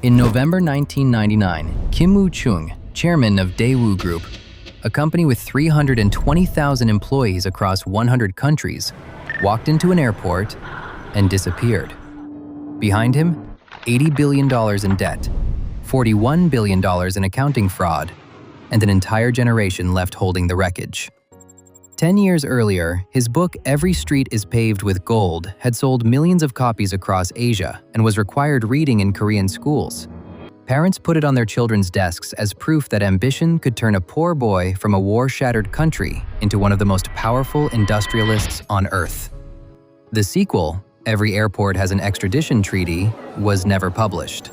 In November 1999, Kim Woo-choong, chairman of Daewoo Group, a company with 320,000 employees across 100 countries, walked into an airport and disappeared. Behind him, $80 billion in debt, $41 billion in accounting fraud, and an entire generation left holding the wreckage. 10 years earlier, his book Every Street is Paved with Gold had sold millions of copies across Asia and was required reading in Korean schools. Parents put it on their children's desks as proof that ambition could turn a poor boy from a war-shattered country into one of the most powerful industrialists on Earth. The sequel, Every Airport Has an Extradition Treaty, was never published.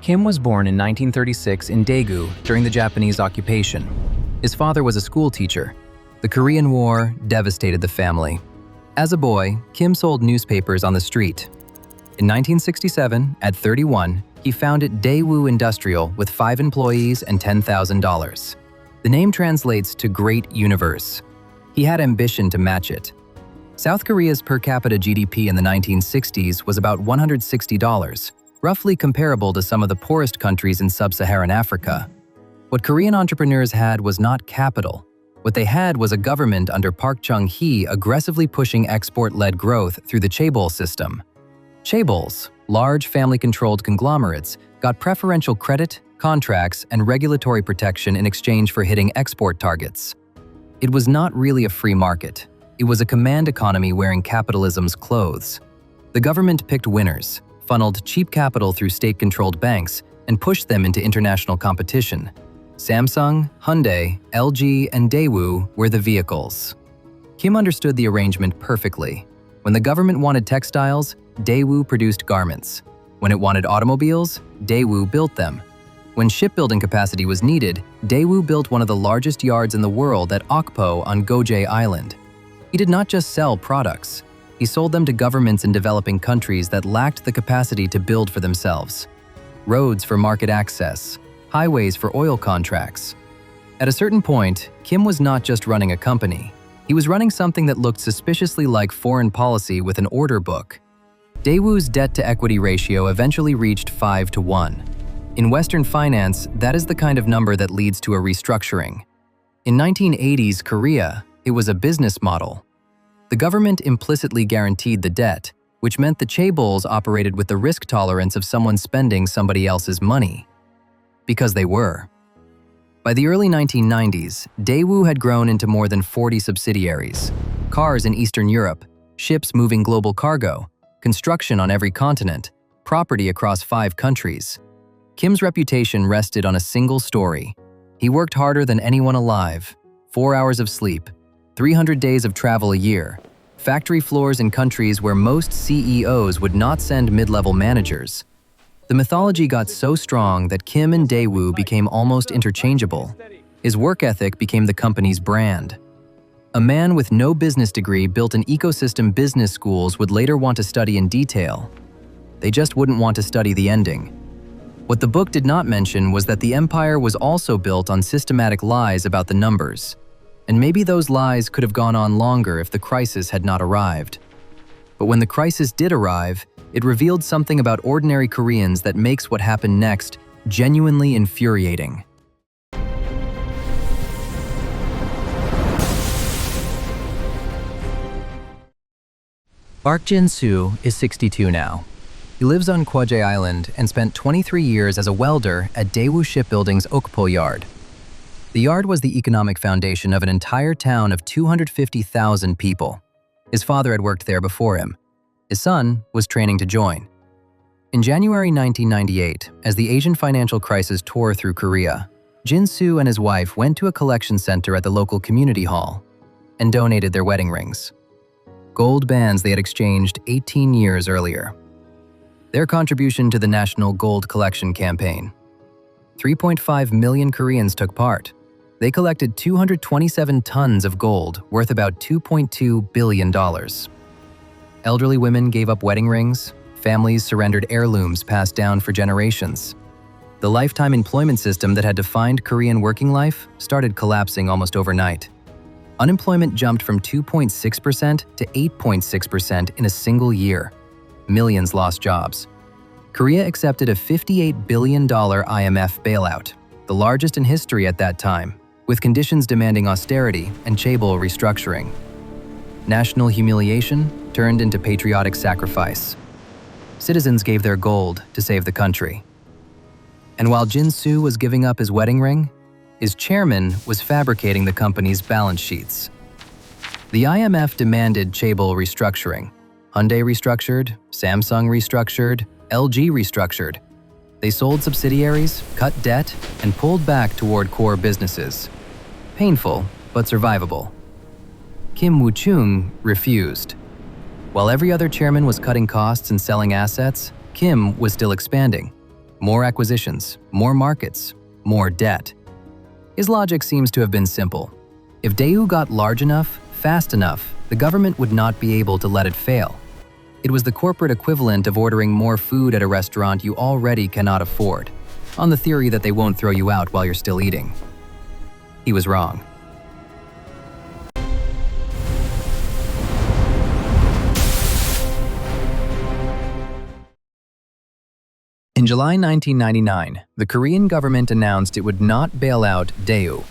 Kim was born in 1936 in Daegu during the Japanese occupation. His father was a school teacher. The Korean War devastated the family. As a boy, Kim sold newspapers on the street. In 1967, at 31, he founded Daewoo Industrial with 5 employees and $10,000. The name translates to Great Universe. He had ambition to match it. South Korea's per capita GDP in the 1960s was about $160, roughly comparable to some of the poorest countries in sub-Saharan Africa. What Korean entrepreneurs had was not capital. What they had was a government under Park Chung-hee aggressively pushing export-led growth through the chaebol system. Chaebols, large family-controlled conglomerates, got preferential credit, contracts, and regulatory protection in exchange for hitting export targets. It was not really a free market. It was a command economy wearing capitalism's clothes. The government picked winners, funneled cheap capital through state-controlled banks, and pushed them into international competition. Samsung, Hyundai, LG, and Daewoo were the vehicles. Kim understood the arrangement perfectly. When the government wanted textiles, Daewoo produced garments. When it wanted automobiles, Daewoo built them. When shipbuilding capacity was needed, Daewoo built one of the largest yards in the world at Okpo on Goje Island. He did not just sell products. He sold them to governments in developing countries that lacked the capacity to build for themselves. Roads for market access, highways for oil contracts. At a certain point, Kim was not just running a company. He was running something that looked suspiciously like foreign policy with an order book. Daewoo's debt-to-equity ratio eventually reached 5-to-1. In Western finance, that is the kind of number that leads to a restructuring. In 1980s Korea, it was a business model. The government implicitly guaranteed the debt, which meant the chaebols operated with the risk tolerance of someone spending somebody else's money. Because they were. By the early 1990s, Daewoo had grown into more than 40 subsidiaries, cars in Eastern Europe, ships moving global cargo, construction on every continent, property across 5 countries. Kim's reputation rested on a single story. He worked harder than anyone alive, 4 hours of sleep, 300 days of travel a year, factory floors in countries where most CEOs would not send mid-level managers. The mythology got so strong that Kim and Daewoo became almost interchangeable. His work ethic became the company's brand. A man with no business degree built an ecosystem business schools would later want to study in detail. They just wouldn't want to study the ending. What the book did not mention was that the empire was also built on systematic lies about the numbers. And maybe those lies could have gone on longer if the crisis had not arrived. But when the crisis did arrive, it revealed something about ordinary Koreans that makes what happened next genuinely infuriating. Park Jin-soo is 62 now. He lives on Goje Island and spent 23 years as a welder at Daewoo Shipbuilding's Okpo Yard. The yard was the economic foundation of an entire town of 250,000 people. His father had worked there before him. His son was training to join. In January 1998, as the Asian financial crisis tore through Korea, Jin-soo and his wife went to a collection center at the local community hall and donated their wedding rings. Gold bands they had exchanged 18 years earlier. Their contribution to the National Gold Collection Campaign. 3.5 million Koreans took part. They collected 227 tons of gold worth about $2.2 billion. Elderly women gave up wedding rings. Families surrendered heirlooms passed down for generations. The lifetime employment system that had defined Korean working life started collapsing almost overnight. Unemployment jumped from 2.6% to 8.6% in a single year. Millions lost jobs. Korea accepted a $58 billion IMF bailout, the largest in history at that time, with conditions demanding austerity and chaebol restructuring. National humiliation turned into patriotic sacrifice. Citizens gave their gold to save the country. And while Jin Soo was giving up his wedding ring, his chairman was fabricating the company's balance sheets. The IMF demanded chaebol restructuring. Hyundai restructured, Samsung restructured, LG restructured. They sold subsidiaries, cut debt, and pulled back toward core businesses. Painful, but survivable. Kim Woo-choong refused. While every other chairman was cutting costs and selling assets, Kim was still expanding. More acquisitions, more markets, more debt. His logic seems to have been simple. If Daewoo got large enough, fast enough, the government would not be able to let it fail. It was the corporate equivalent of ordering more food at a restaurant you already cannot afford, on the theory that they won't throw you out while you're still eating. He was wrong. In July 1999, the Korean government announced it would not bail out Daewoo.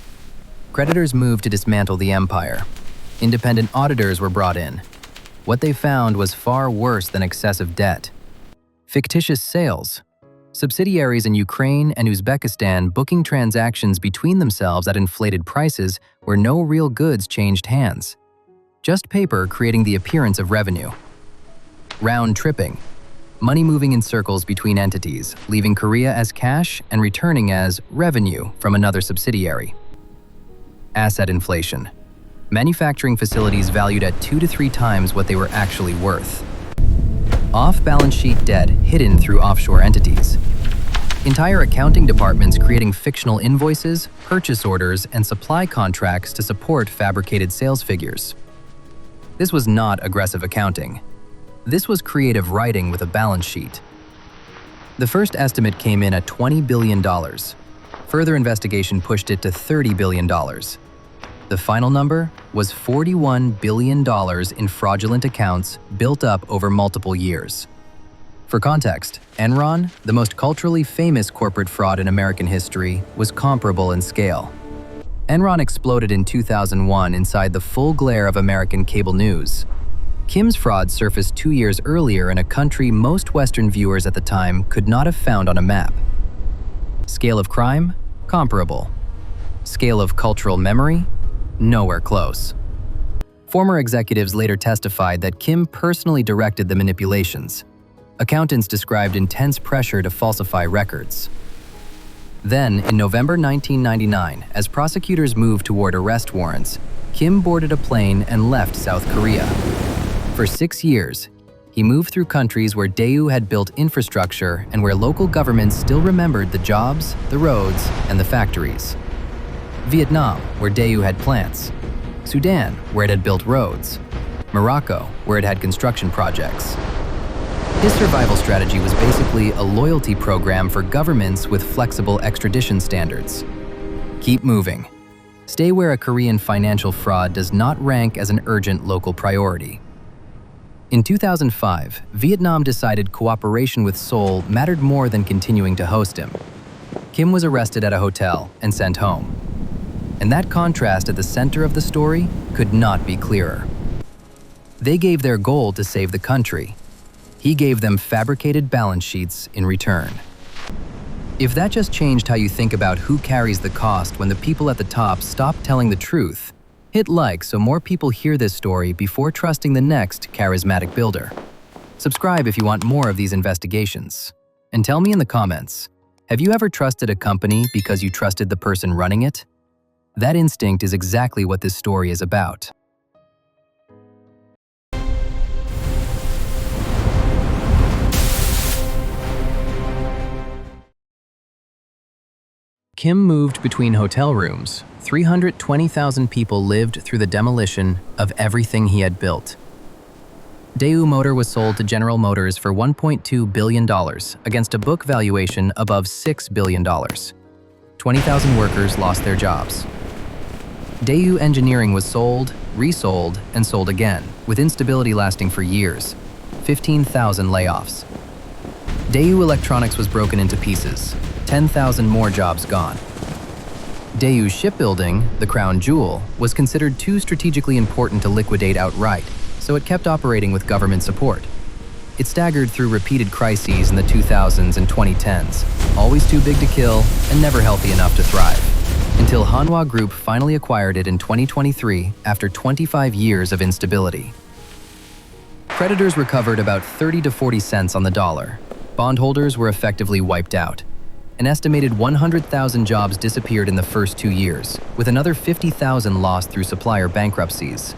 Creditors moved to dismantle the empire. Independent auditors were brought in. What they found was far worse than excessive debt. Fictitious sales. Subsidiaries in Ukraine and Uzbekistan booking transactions between themselves at inflated prices where no real goods changed hands. Just paper creating the appearance of revenue. Round tripping. Money moving in circles between entities, leaving Korea as cash and returning as revenue from another subsidiary. Asset inflation. Manufacturing facilities valued at 2 to 3 times what they were actually worth. Off-balance sheet debt hidden through offshore entities. Entire accounting departments creating fictional invoices, purchase orders, and supply contracts to support fabricated sales figures. This was not aggressive accounting. This was creative writing with a balance sheet. The first estimate came in at $20 billion. Further investigation pushed it to $30 billion. The final number was $41 billion in fraudulent accounts built up over multiple years. For context, Enron, the most culturally famous corporate fraud in American history, was comparable in scale. Enron exploded in 2001 inside the full glare of American cable news. Kim's fraud surfaced 2 years earlier in a country most Western viewers at the time could not have found on a map. Scale of crime? Comparable. Scale of cultural memory? Nowhere close. Former executives later testified that Kim personally directed the manipulations. Accountants described intense pressure to falsify records. Then, in November 1999, as prosecutors moved toward arrest warrants, Kim boarded a plane and left South Korea. For 6 years, he moved through countries where Daewoo had built infrastructure and where local governments still remembered the jobs, the roads, and the factories. Vietnam, where Daewoo had plants. Sudan, where it had built roads. Morocco, where it had construction projects. His survival strategy was basically a loyalty program for governments with flexible extradition standards. Keep moving. Stay where a Korean financial fraud does not rank as an urgent local priority. In 2005, Vietnam decided cooperation with Seoul mattered more than continuing to host him. Kim was arrested at a hotel and sent home. And that contrast at the center of the story could not be clearer. They gave their gold to save the country. He gave them fabricated balance sheets in return. If that just changed how you think about who carries the cost when the people at the top stop telling the truth, hit like so more people hear this story before trusting the next charismatic builder. Subscribe if you want more of these investigations. And tell me in the comments, have you ever trusted a company because you trusted the person running it? That instinct is exactly what this story is about. Kim moved between hotel rooms. 320,000 people lived through the demolition of everything he had built. Daewoo Motor was sold to General Motors for $1.2 billion against a book valuation above $6 billion. 20,000 workers lost their jobs. Daewoo Engineering was sold, resold, and sold again, with instability lasting for years. 15,000 layoffs. Daewoo Electronics was broken into pieces. 10,000 more jobs gone. Daewoo Shipbuilding, the crown jewel, was considered too strategically important to liquidate outright, so it kept operating with government support. It staggered through repeated crises in the 2000s and 2010s, always too big to kill and never healthy enough to thrive, until Hanwha Group finally acquired it in 2023 after 25 years of instability. Creditors recovered about 30 to 40 cents on the dollar. Bondholders were effectively wiped out. An estimated 100,000 jobs disappeared in the first 2 years, with another 50,000 lost through supplier bankruptcies.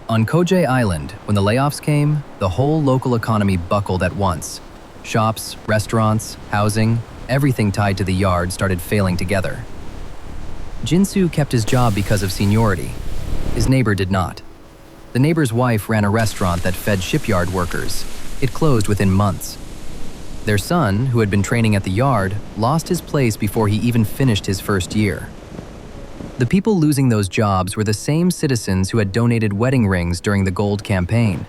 On Kojay Island, when the layoffs came, the whole local economy buckled at once. Shops, restaurants, housing, everything tied to the yard started failing together. Jinsu kept his job because of seniority. His neighbor did not. The neighbor's wife ran a restaurant that fed shipyard workers. It closed within months. Their son, who had been training at the yard, lost his place before he even finished his first year. The people losing those jobs were the same citizens who had donated wedding rings during the gold campaign.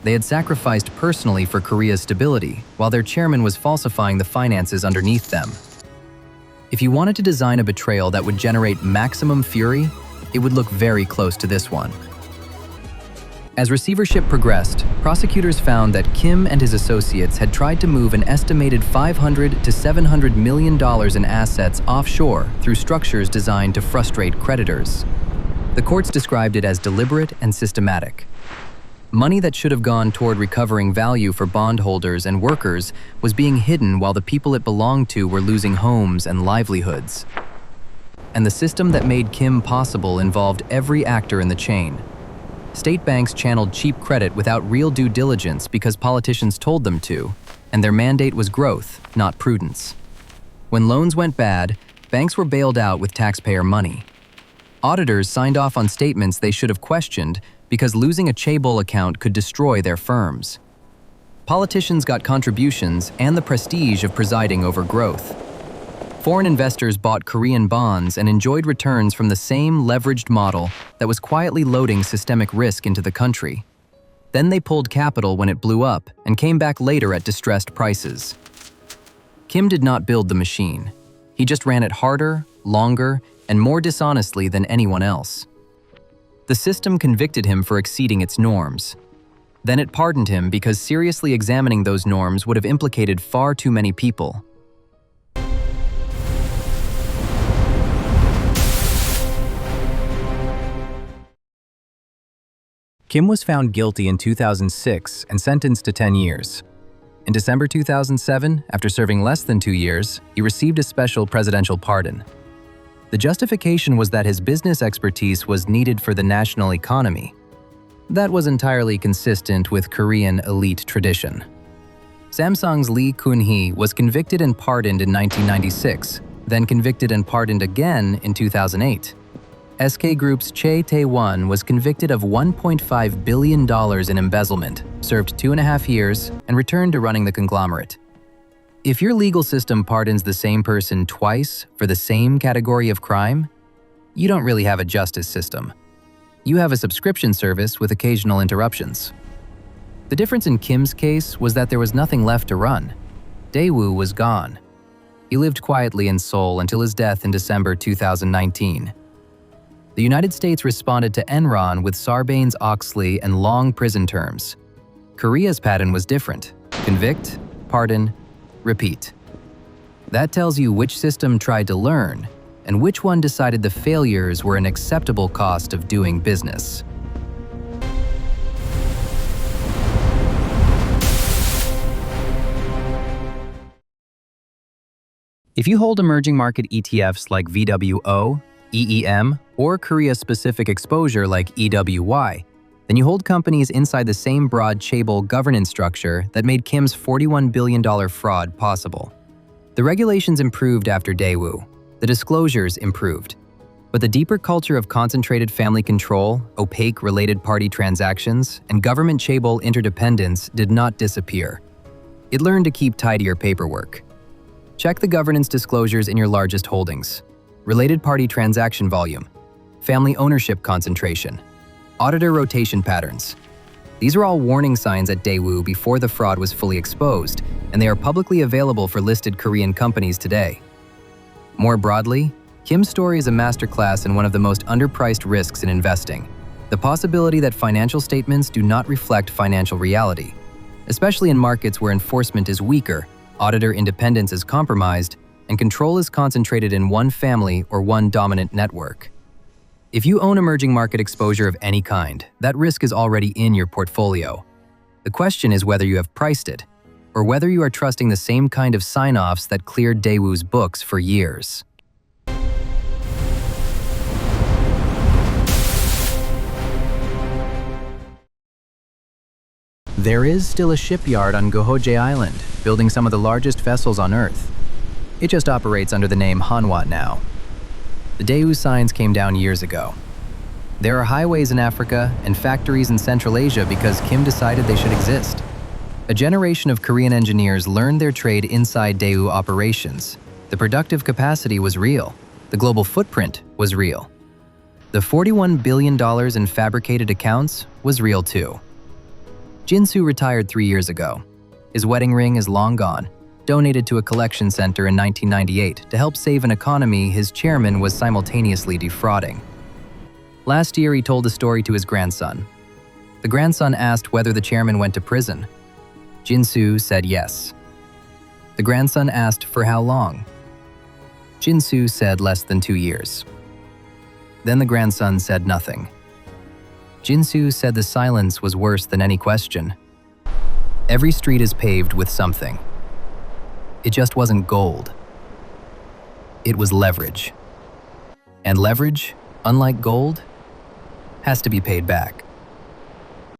They had sacrificed personally for Korea's stability, while their chairman was falsifying the finances underneath them. If you wanted to design a betrayal that would generate maximum fury, it would look very close to this one. As receivership progressed, prosecutors found that Kim and his associates had tried to move an estimated $500 to $700 million in assets offshore through structures designed to frustrate creditors. The courts described it as deliberate and systematic. Money that should have gone toward recovering value for bondholders and workers was being hidden while the people it belonged to were losing homes and livelihoods. And the system that made Kim possible involved every actor in the chain. State banks channeled cheap credit without real due diligence because politicians told them to, and their mandate was growth, not prudence. When loans went bad, banks were bailed out with taxpayer money. Auditors signed off on statements they should have questioned because losing a chaebol account could destroy their firms. Politicians got contributions and the prestige of presiding over growth. Foreign investors bought Korean bonds and enjoyed returns from the same leveraged model that was quietly loading systemic risk into the country. Then they pulled capital when it blew up and came back later at distressed prices. Kim did not build the machine. He just ran it harder, longer, and more dishonestly than anyone else. The system convicted him for exceeding its norms. Then it pardoned him because seriously examining those norms would have implicated far too many people. Kim was found guilty in 2006 and sentenced to 10 years. In December 2007, after serving less than 2 years, he received a special presidential pardon. The justification was that his business expertise was needed for the national economy. That was entirely consistent with Korean elite tradition. Samsung's Lee Kun-hee was convicted and pardoned in 1996, then convicted and pardoned again in 2008. SK Group's Chae Tae-won was convicted of $1.5 billion in embezzlement, served 2.5 years, and returned to running the conglomerate. If your legal system pardons the same person twice for the same category of crime, you don't really have a justice system. You have a subscription service with occasional interruptions. The difference in Kim's case was that there was nothing left to run. Daewoo was gone. He lived quietly in Seoul until his death in December 2019. The United States responded to Enron with Sarbanes-Oxley and long prison terms. Korea's pattern was different: convict, pardon, repeat. That tells you which system tried to learn and which one decided the failures were an acceptable cost of doing business. If you hold emerging market ETFs like VWO, EEM, or Korea-specific exposure like EWY, then you hold companies inside the same broad chaebol governance structure that made Kim's $41 billion fraud possible. The regulations improved after Daewoo. The disclosures improved. But the deeper culture of concentrated family control, opaque related party transactions, and government chaebol interdependence did not disappear. It learned to keep tidier paperwork. Check the governance disclosures in your largest holdings. Related party transaction volume, family ownership concentration, auditor rotation patterns. These are all warning signs at Daewoo before the fraud was fully exposed, and they are publicly available for listed Korean companies today. More broadly, Kim's story is a masterclass in one of the most underpriced risks in investing: the possibility that financial statements do not reflect financial reality, especially in markets where enforcement is weaker, auditor independence is compromised, and control is concentrated in one family or one dominant network. If you own emerging market exposure of any kind, that risk is already in your portfolio. The question is whether you have priced it, or whether you are trusting the same kind of sign-offs that cleared Daewoo's books for years. There is still a shipyard on Gohoje Island, building some of the largest vessels on Earth. It just operates under the name Hanwha now. The Daewoo signs came down years ago. There are highways in Africa and factories in Central Asia because Kim decided they should exist. A generation of Korean engineers learned their trade inside Daewoo operations. The productive capacity was real. The global footprint was real. The $41 billion in fabricated accounts was real too. Jin-soo retired 3 years ago. His wedding ring is long gone, donated to a collection center in 1998 to help save an economy his chairman was simultaneously defrauding. Last year, he told the story to his grandson. The grandson asked whether the chairman went to prison. Jin-soo said yes. The grandson asked for how long. Jin-soo said less than 2 years. Then the grandson said nothing. Jin-soo said the silence was worse than any question. Every street is paved with something. It just wasn't gold. It was leverage. And leverage, unlike gold, has to be paid back.